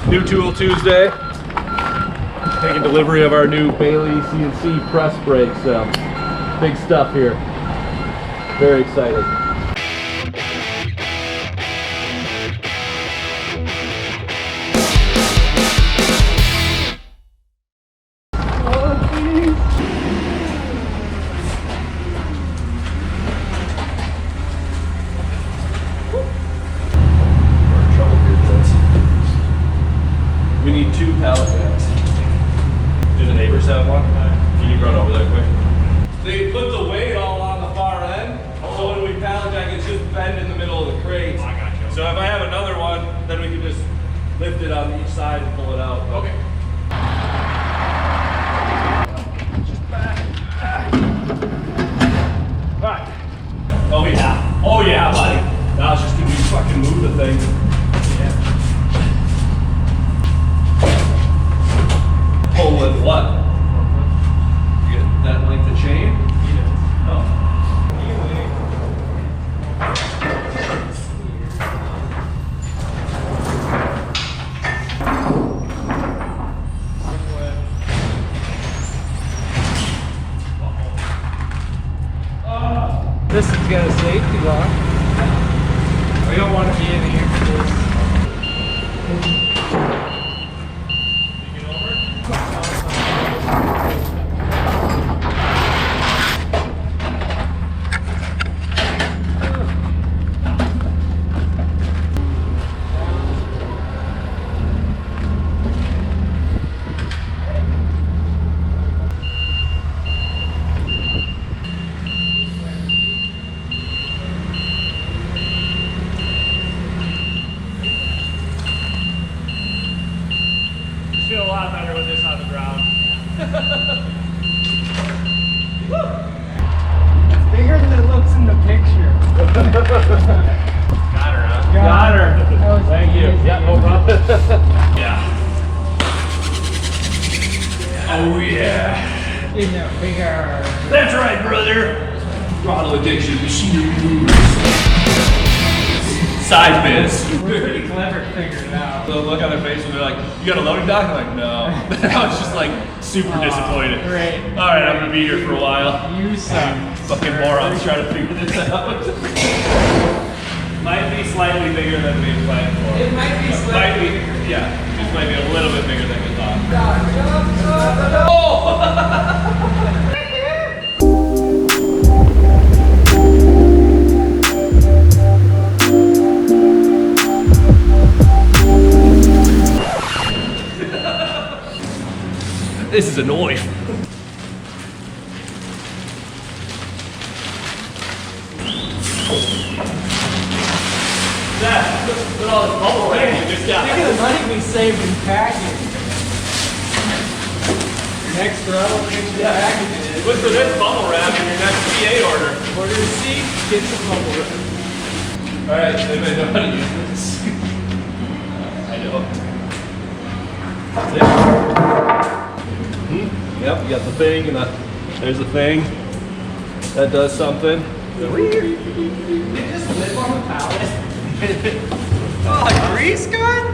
New Tool Tuesday. Taking delivery of our new Baileigh CNC Press Brake, so big stuff here. Very excited. We need 2 pallet jacks. Do the neighbors have one? Can you run over that quick? They put the weight all on the far end, so when we pallet jack, it's just bend in the middle of the crate. I got you. So if I have another one, then we can just lift it on each side and pull it out. Okay. Just back. Right. Oh yeah. Oh yeah, buddy. Now it's just gonna be fucking move the thing. Pull with what? You get that length of chain? Yeah. Oh. This is gonna stay too long. We don't want to be in here for this. Feel a lot better with this on the ground. It's bigger than it looks in the picture. Got her, huh? Got her. Thank you. Yeah, no problem. Yeah. Oh yeah. In the bigger. That's right, brother. Throttle Addiction, machinery moves. Side biz. We're pretty clever figuring it out. The look on their face when they're like, "You got a loading dock?" I'm like, "No." I was just like super disappointed. Great. All right, I'm gonna be here for a while. You suck. Fucking morons trying to figure this out. Might be slightly bigger than we planned for. It might be slightly bigger. Yeah, just might be a little bit bigger than we thought. This is annoying. Look at all this bubble wrap we just got. Think of the money we saved in packing. Your next throttle addiction package is. Look for this bubble wrap in your next PA order. Order a seat, get some bubble wrap. Alright, anybody know how to use this? I know. That's it. Yep, you got the thing and there's the thing. That does something. Did it just flip on the pallet? Oh, a grease gun?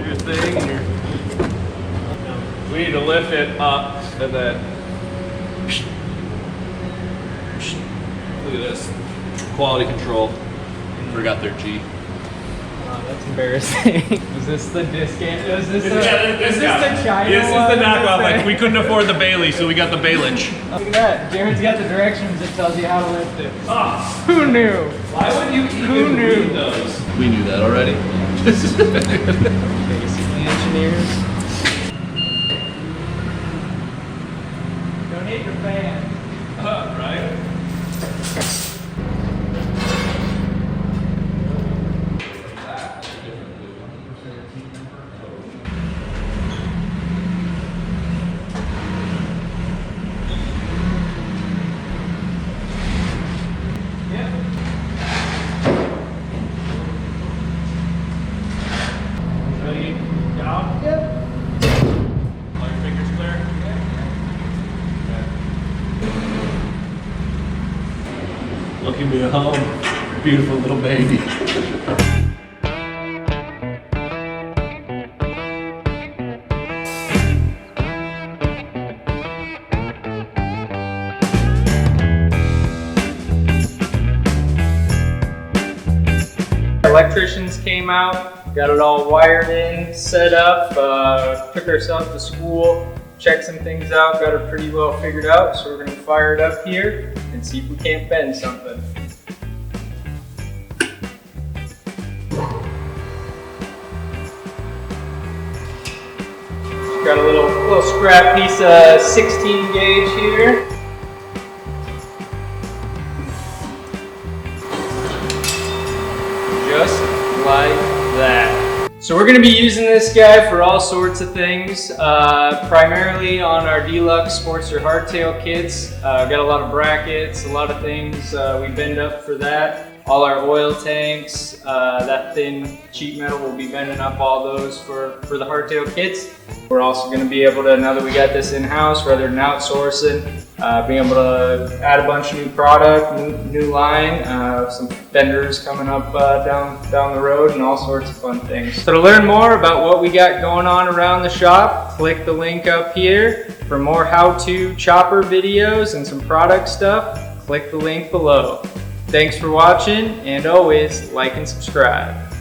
Your thing and your... We need to lift it up and then... Look at this. Quality control. Forgot their G. Oh, that's embarrassing. Was this the discount? Is this the China This is one? the knockoff. Like, we couldn't afford the Baileigh, so we got the Baileigh. Look at that. Jared's got the directions that tells you how to lift it. Oh, Who knew? why would you even read those? We knew that already. Basically engineers. Don't hit your fan. Right? Welcome me home, beautiful little baby. electricians came out, got it all wired in, set up, took ourselves to school, checked some things out, got it pretty well figured out. So we're gonna fire it up here and see if we can't bend something. Got a little scrap piece of 16 gauge here. Just like that. So we're gonna be using this guy for all sorts of things, primarily on our deluxe Sportster hardtail kits. Got a lot of brackets, a lot of things we bend up for that. All our oil tanks, that thin sheet metal, will be bending up all those for the hardtail kits. We're also going to be able to, now that we got this in-house rather than outsourcing, be able to add a bunch of new product, new line, some fenders coming up down the road, and all sorts of fun things. So to learn more about what we got going on around the shop, click the link up here. For more how-to chopper videos and some product stuff, click the link below. Thanks for watching, and always like and subscribe.